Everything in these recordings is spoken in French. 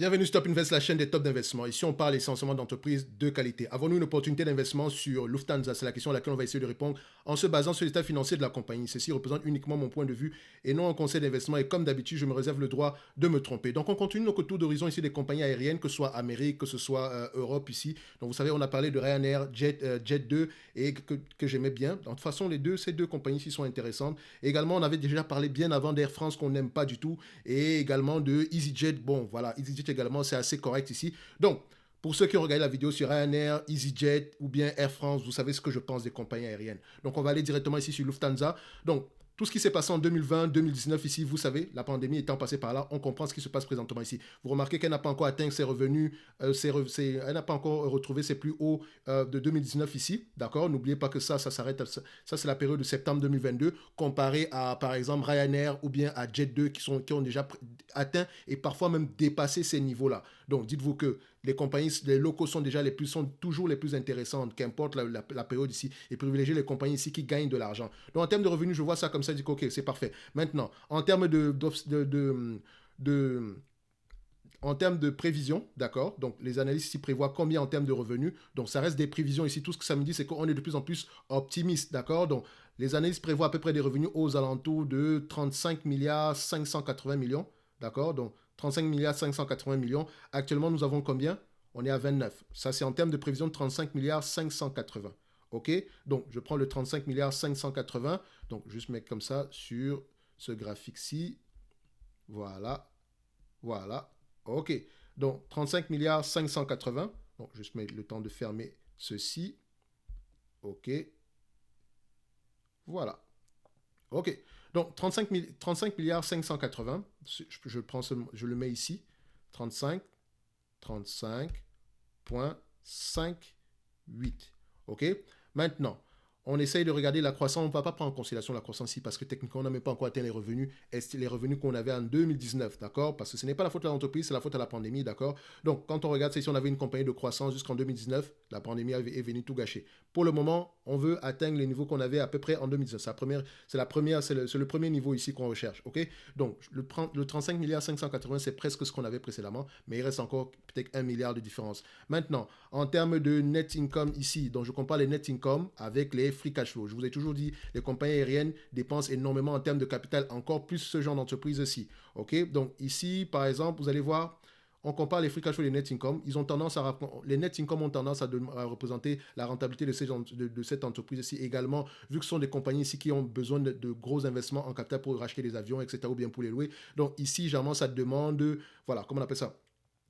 Bienvenue sur Top Invest, la chaîne des top d'investissement. Ici, on parle essentiellement d'entreprises de qualité. Avons-nous une opportunité d'investissement sur Lufthansa? C'est la question à laquelle on va essayer de répondre en se basant sur l'état financier de la compagnie. Ceci représente uniquement mon point de vue et non un conseil d'investissement. Et comme d'habitude, je me réserve le droit de me tromper. Donc, on continue notre tour d'horizon ici des compagnies aériennes, que ce soit Amérique, que ce soit Europe ici. Donc, vous savez, on a parlé de Ryanair, Jet2 et que j'aimais bien. De toute façon, ces deux compagnies ici sont intéressantes. Également, on avait déjà parlé bien avant d'Air France qu'on n'aime pas du tout et également de EasyJet. Bon, voilà, EasyJet également, c'est assez correct ici. Donc, pour ceux qui ont regardé la vidéo sur Ryanair, EasyJet ou bien Air France, vous savez ce que je pense des compagnies aériennes. Donc, on va aller directement ici sur Lufthansa. Donc, tout ce qui s'est passé en 2020, 2019 ici, vous savez, la pandémie étant passée par là, on comprend ce qui se passe présentement ici. Vous remarquez qu'elle n'a pas encore atteint ses revenus, elle n'a pas encore retrouvé ses plus hauts de 2019 ici, d'accord? N'oubliez pas que ça s'arrête, ça c'est la période de septembre 2022, comparé à, par exemple, Ryanair ou bien à Jet2 qui ont déjà atteint et parfois même dépassé ces niveaux-là. Donc, dites-vous que les compagnies, les locaux sont toujours les plus intéressantes, qu'importe la période ici, et privilégier les compagnies ici qui gagnent de l'argent. Donc, en termes de revenus, je vois ça comme ça, je dis ok, c'est parfait. Maintenant, en termes en termes de prévision, d'accord, donc les analystes ici prévoient combien en termes de revenus, donc ça reste des prévisions ici, tout ce que ça me dit, c'est qu'on est de plus en plus optimiste, d'accord, donc les analystes prévoient à peu près des revenus aux alentours de 35 milliards 580 millions, d'accord, donc 35 milliards 580 millions, actuellement nous avons combien? On est à 29, ça c'est en termes de prévision de 35 milliards 580, ok, donc je prends le 35 milliards 580, donc juste mettre comme ça sur ce graphique-ci, voilà, voilà. OK. Donc, 35 milliards 580. Donc, juste mettre le temps de fermer ceci. OK. Voilà. OK. Donc, 35 milliards 580. Je le mets ici. 35, 35,58. OK. Maintenant, on essaye de regarder la croissance. On ne va pas prendre en considération la croissance ici parce que techniquement, on n'a même pas encore atteint les revenus qu'on avait en 2019, d'accord? Parce que ce n'est pas la faute de l'entreprise, c'est la faute à la pandémie, d'accord? Donc, quand on regarde, c'est si on avait une compagnie de croissance jusqu'en 2019, la pandémie est venue tout gâcher. Pour le moment, on veut atteindre les niveaux qu'on avait à peu près en 2019. C'est le premier niveau ici qu'on recherche, ok? Donc, le 35 milliards 580, c'est presque ce qu'on avait précédemment, mais il reste encore peut-être 1 milliard de différence. Maintenant, en termes de net income ici, donc je compare les net income avec les free cash flow. Je vous ai toujours dit, les compagnies aériennes dépensent énormément en termes de capital, encore plus ce genre d'entreprise-ci. Ok, donc ici, par exemple, vous allez voir, on compare les free cash flow et les net income. Les net income ont tendance à représenter la rentabilité de cette entreprise-ci également, vu que ce sont des compagnies ici qui ont besoin de gros investissements en capital pour racheter des avions, etc., ou bien pour les louer. Donc ici, généralement, ça demande, voilà, comment on appelle ça?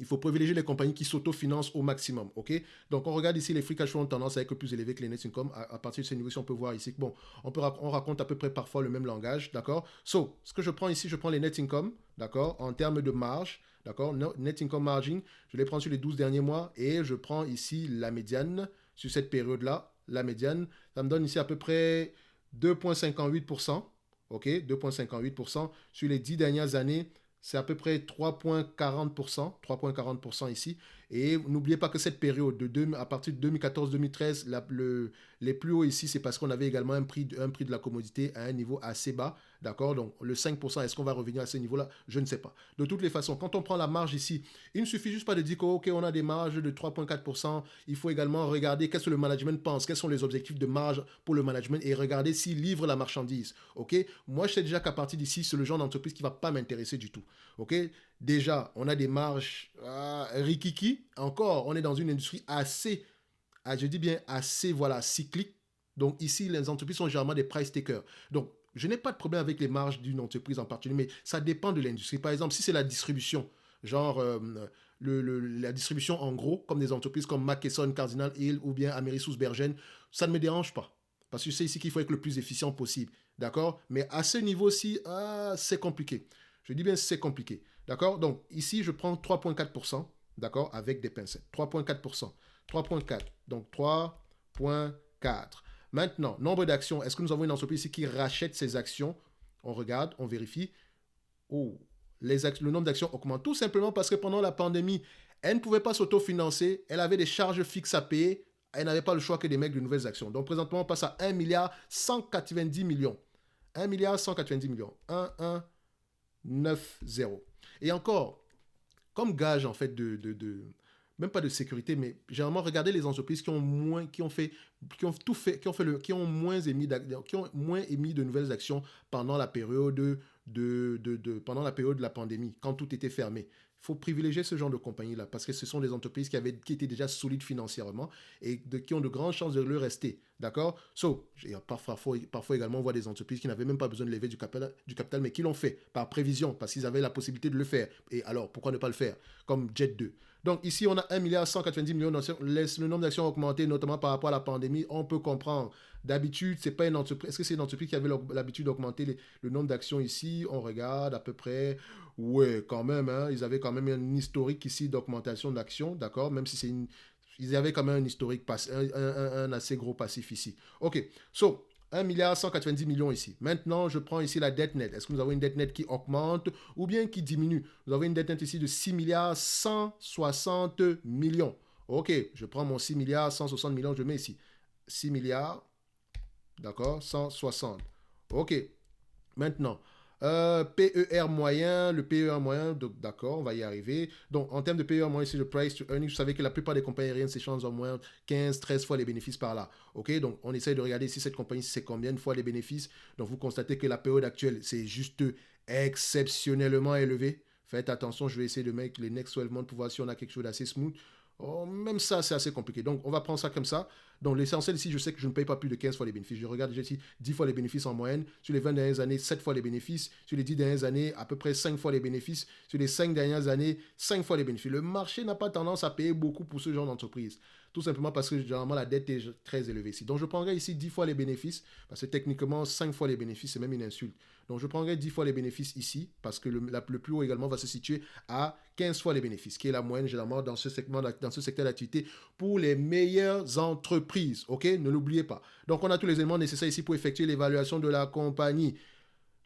Il faut privilégier les compagnies qui s'autofinancent au maximum, ok? Donc, on regarde ici, les free cash flow ont tendance à être plus élevés que les net income. À partir de ce niveau-ci, on peut voir ici que, bon, on raconte à peu près parfois le même langage, d'accord? So, ce que je prends ici, je prends les net income, d'accord? En termes de marge, d'accord? Net income margin, je les prends sur les 12 derniers mois et je prends ici la médiane sur cette période-là. La médiane, ça me donne ici à peu près 2,58%, ok? 2,58% sur les 10 dernières années. C'est à peu près 3,40%, 3,40% ici. Et n'oubliez pas que cette période, à partir de 2014-2013, les plus hauts ici, c'est parce qu'on avait également un prix de la commodité à un niveau assez bas. D'accord? Donc, le 5%, est-ce qu'on va revenir à ce niveau-là? Je ne sais pas. De toutes les façons, quand on prend la marge ici, il ne suffit juste pas de dire que, OK, on a des marges de 3,4%. Il faut également regarder qu'est-ce que le management pense, quels sont les objectifs de marge pour le management et regarder s'il livre la marchandise. OK? Moi, je sais déjà qu'à partir d'ici, c'est le genre d'entreprise qui ne va pas m'intéresser du tout. OK? Déjà, on a des marges rikiki. Encore, on est dans une industrie assez, je dis bien assez, voilà, cyclique. Donc ici, les entreprises sont généralement des price takers. Donc, je n'ai pas de problème avec les marges d'une entreprise en particulier, mais ça dépend de l'industrie. Par exemple, si c'est la distribution, genre la distribution en gros, comme des entreprises comme McKesson, Cardinal Hill ou bien Amerisus Bergen, ça ne me dérange pas. Parce que c'est ici qu'il faut être le plus efficient possible. D'accord? Mais à ce niveau-ci, c'est compliqué. Je dis bien c'est compliqué. D'accord? Donc ici, je prends 3,4%. D'accord? Avec des pincettes. 3,4%. 3,4. Donc 3,4. Maintenant, nombre d'actions. Est-ce que nous avons une entreprise ici qui rachète ses actions? On regarde, on vérifie. Oh, le nombre d'actions augmente tout simplement parce que pendant la pandémie, elle ne pouvait pas s'autofinancer. Elle avait des charges fixes à payer. Elle n'avait pas le choix que d'émettre de nouvelles actions. Donc présentement, on passe à 1 milliard 190 millions. 1 milliard 190 millions. 1, 1, 9, 0. Et encore, comme gage, en fait, même pas de sécurité, mais généralement, regardez les entreprises qui ont moins, qui ont tout fait, qui ont moins émis, qui ont moins émis de nouvelles actions pendant la période pendant la période de la pandémie, quand tout était fermé. Il faut privilégier ce genre de compagnie-là parce que ce sont des entreprises qui étaient déjà solides financièrement et qui ont de grandes chances de le rester. D'accord? Parfois également, on voit des entreprises qui n'avaient même pas besoin de lever du capital, mais qui l'ont fait par prévision parce qu'ils avaient la possibilité de le faire. Et alors, pourquoi ne pas le faire? Comme Jet 2. Donc ici, on a 1,190 milliard d'actions. Le nombre d'actions a augmenté, notamment par rapport à la pandémie. On peut comprendre. D'habitude, c'est pas une entreprise. Est-ce que c'est une entreprise qui avait l'habitude d'augmenter le nombre d'actions ici? On regarde à peu près. Ouais, quand même. Hein, ils avaient quand même un historique ici d'augmentation d'actions, d'accord? Même si c'est une. Ils avaient quand même un historique, un assez gros passif ici. OK. So, 1,190 milliard ici. Maintenant, je prends ici la dette nette. Est-ce que nous avons une dette nette qui augmente ou bien qui diminue? Nous avons une dette nette ici de 6 milliards 160 millions. OK, je prends mon 6 milliards 160 millions, je mets ici. 6 milliards, d'accord, 160. OK, maintenant, PER moyen, le PER moyen, d'accord, on va y arriver. Donc, en termes de PER moyen, c'est le price to earnings. Vous savez que la plupart des compagnies aériennes s'échangent en moins 15, 13 fois les bénéfices par là. OK, donc on essaye de regarder si cette compagnie, c'est combien de fois les bénéfices. Donc, vous constatez que la période actuelle, c'est juste exceptionnellement élevé. Faites attention, je vais essayer de mettre les next 12 months pour voir si on a quelque chose d'assez smooth. Oh, même ça, c'est assez compliqué. Donc, on va prendre ça comme ça. Donc, l'essentiel ici, je sais que je ne paye pas plus de 15 fois les bénéfices. Je regarde déjà ici 10 fois les bénéfices en moyenne. Sur les 20 dernières années, 7 fois les bénéfices. Sur les 10 dernières années, à peu près 5 fois les bénéfices. Sur les 5 dernières années, 5 fois les bénéfices. Le marché n'a pas tendance à payer beaucoup pour ce genre d'entreprise. Tout simplement parce que généralement, la dette est très élevée ici. Donc, je prendrai ici 10 fois les bénéfices. Parce que techniquement, 5 fois les bénéfices, c'est même une insulte. Donc, je prendrai 10 fois les bénéfices ici. Parce que le plus haut également va se situer à 15 fois les bénéfices, qui est la moyenne généralement dans ce secteur d'activité pour les meilleures entreprises. OK? Ne l'oubliez pas. Donc, on a tous les éléments nécessaires ici pour effectuer l'évaluation de la compagnie.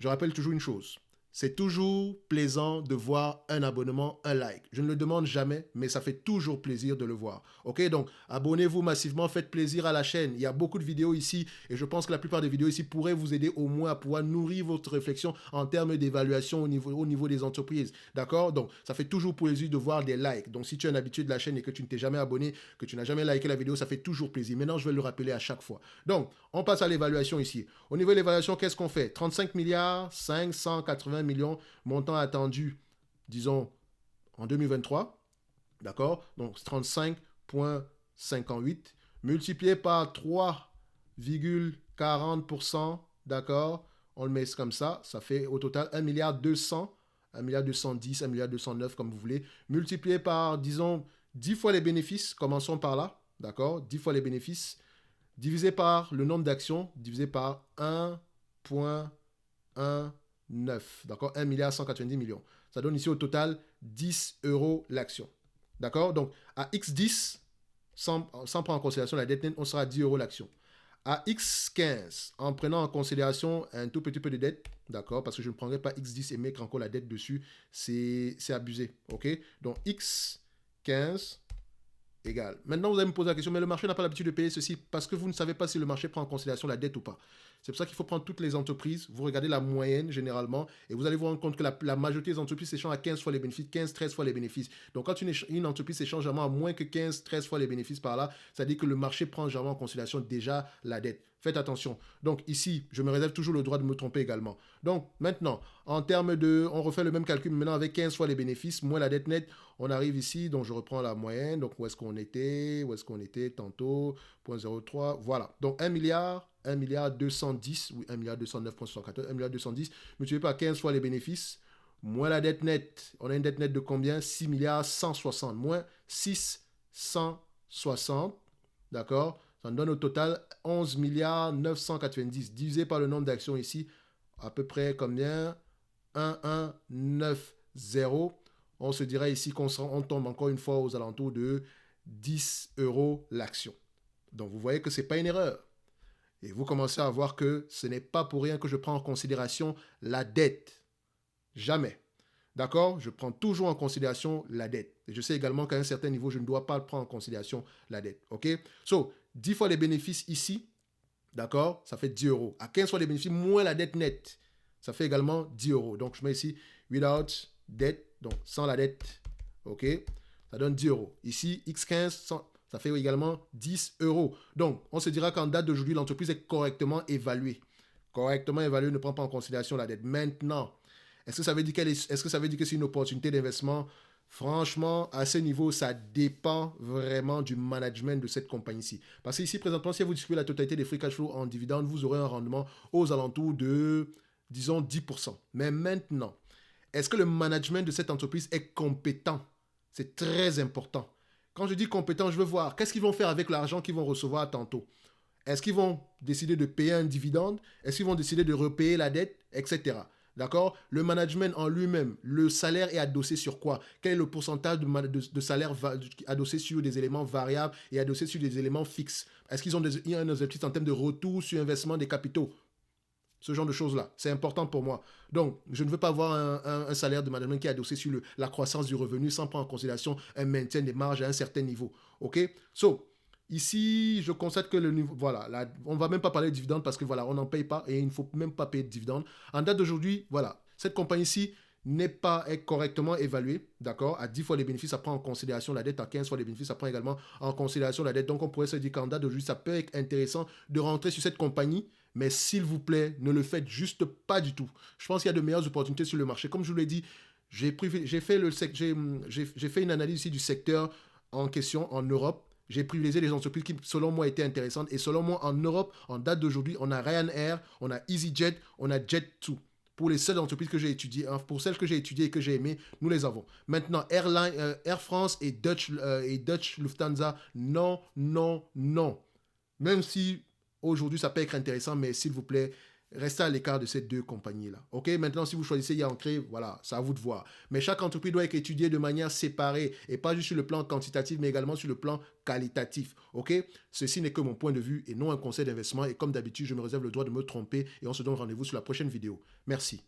Je rappelle toujours une chose. C'est toujours plaisant de voir un abonnement, un like. Je ne le demande jamais, mais ça fait toujours plaisir de le voir. Ok, donc abonnez-vous massivement, faites plaisir à la chaîne. Il y a beaucoup de vidéos ici et je pense que la plupart des vidéos ici pourraient vous aider au moins à pouvoir nourrir votre réflexion en termes d'évaluation au niveau des entreprises. D'accord? Donc ça fait toujours plaisir de voir des likes. Donc si tu es un habitué de la chaîne et que tu ne t'es jamais abonné, que tu n'as jamais liké la vidéo, ça fait toujours plaisir. Maintenant, je vais le rappeler à chaque fois. Donc, on passe à l'évaluation ici. Au niveau de l'évaluation, qu'est-ce qu'on fait? 35 milliards 580 millions, montant attendu, disons, en 2023, d'accord? Donc 35,58 multiplié par 3,40%, d'accord? On le met comme ça fait au total 1 milliard 200, 1 milliard 210, 1 milliard 209 comme vous voulez, multiplié par, disons, 10 fois les bénéfices, commençons par là, d'accord? 10 fois les bénéfices, divisé par le nombre d'actions, divisé par 1,19. D'accord? 1 milliard 190 millions. Ça donne ici au total 10 euros l'action. D'accord? Donc, à X10, sans prendre en considération la dette nette, on sera à 10 euros l'action. À X15, en prenant en considération un tout petit peu de dette, d'accord? Parce que je ne prendrai pas X10 et mettre encore la dette dessus, c'est abusé. OK? Donc, X15 égal. Maintenant, vous allez me poser la question, mais le marché n'a pas l'habitude de payer ceci parce que vous ne savez pas si le marché prend en considération la dette ou pas. C'est pour ça qu'il faut prendre toutes les entreprises, vous regardez la moyenne généralement, et vous allez vous rendre compte que la majorité des entreprises s'échangent à 15 fois les bénéfices, 15-13 fois les bénéfices. Donc quand une entreprise s'échange généralement à moins que 15-13 fois les bénéfices par là, ça veut dire que le marché prend généralement en considération déjà la dette. Faites attention. Donc ici, je me réserve toujours le droit de me tromper également. Donc maintenant, en termes de... On refait le même calcul maintenant avec 15 fois les bénéfices, moins la dette nette. On arrive ici, donc je reprends la moyenne. Donc où est-ce qu'on était? Où est-ce qu'on était tantôt? 0,03. Voilà. Donc 1 milliard 210, oui, 1 milliard 209,74, 1 milliard 210, multiplié par 15 fois les bénéfices, moins la dette nette. On a une dette nette de combien? 6 milliards 160, moins 660, d'accord? Ça nous donne au total 11 milliards 990, divisé par le nombre d'actions ici, à peu près combien? 1190. On se dirait ici qu'on tombe encore une fois aux alentours de 10 euros l'action. Donc vous voyez que ce n'est pas une erreur. Et vous commencez à voir que ce n'est pas pour rien que je prends en considération la dette. Jamais. D'accord? Je prends toujours en considération la dette. Et je sais également qu'à un certain niveau, je ne dois pas prendre en considération la dette. OK? So, 10 fois les bénéfices ici, d'accord? Ça fait 10 euros. À 15 fois les bénéfices, moins la dette nette, ça fait également 10 euros. Donc, je mets ici without debt, donc sans la dette. OK? Ça donne 10 euros. Ici, X15, ça fait également 10 euros. Donc, on se dira qu'en date d'aujourd'hui, l'entreprise est correctement évaluée. Correctement évaluée, ne prend pas en considération la dette. Maintenant, est-ce que ça veut dire que c'est une opportunité d'investissement? Franchement, à ce niveau, ça dépend vraiment du management de cette compagnie-ci. Parce qu'ici, présentement, si vous distribuez la totalité des free cash flow en dividendes, vous aurez un rendement aux alentours de, disons, 10%. Mais maintenant, est-ce que le management de cette entreprise est compétent? C'est très important. Quand je dis compétent, je veux voir qu'est-ce qu'ils vont faire avec l'argent qu'ils vont recevoir tantôt. Est-ce qu'ils vont décider de payer un dividende? Est-ce qu'ils vont décider de repayer la dette? Etc. D'accord? Le management en lui-même, le salaire est adossé sur quoi? Quel est le pourcentage de salaire adossé sur des éléments variables et adossé sur des éléments fixes? Est-ce qu'ils ont un objectif en termes de retour sur investissement des capitaux? Ce genre de choses-là, c'est important pour moi. Donc, je ne veux pas avoir un salaire de management qui est adossé sur la croissance du revenu sans prendre en considération un maintien des marges à un certain niveau. OK? So, ici, je constate que le niveau, voilà, là, on ne va même pas parler de dividendes parce que voilà, on n'en paye pas et il ne faut même pas payer de dividendes. En date d'aujourd'hui, voilà, cette compagnie-ci est correctement évaluée, d'accord? À 10 fois les bénéfices, ça prend en considération la dette. À 15 fois les bénéfices, ça prend également en considération la dette. Donc, on pourrait se dire qu'en date d'aujourd'hui, ça peut être intéressant de rentrer sur cette compagnie, mais s'il vous plaît, ne le faites juste pas du tout. Je pense qu'il y a de meilleures opportunités sur le marché. Comme je vous l'ai dit, j'ai fait une analyse ici du secteur en question en Europe. J'ai privilégié les entreprises qui, selon moi, étaient intéressantes. Et selon moi, en Europe, en date d'aujourd'hui, on a Ryanair, on a EasyJet, on a Jet2. Pour les seules entreprises que j'ai étudiées, pour celles que j'ai étudiées et que j'ai aimées, nous les avons. Maintenant, Air France et Dutch Lufthansa, non, non, non. Même si aujourd'hui ça peut être intéressant, mais s'il vous plaît, restez à l'écart de ces deux compagnies-là. OK? Maintenant, si vous choisissez Yankee, voilà, c'est à vous de voir. Mais chaque entreprise doit être étudiée de manière séparée et pas juste sur le plan quantitatif, mais également sur le plan qualitatif. OK? Ceci n'est que mon point de vue et non un conseil d'investissement. Et comme d'habitude, je me réserve le droit de me tromper et on se donne rendez-vous sur la prochaine vidéo. Merci.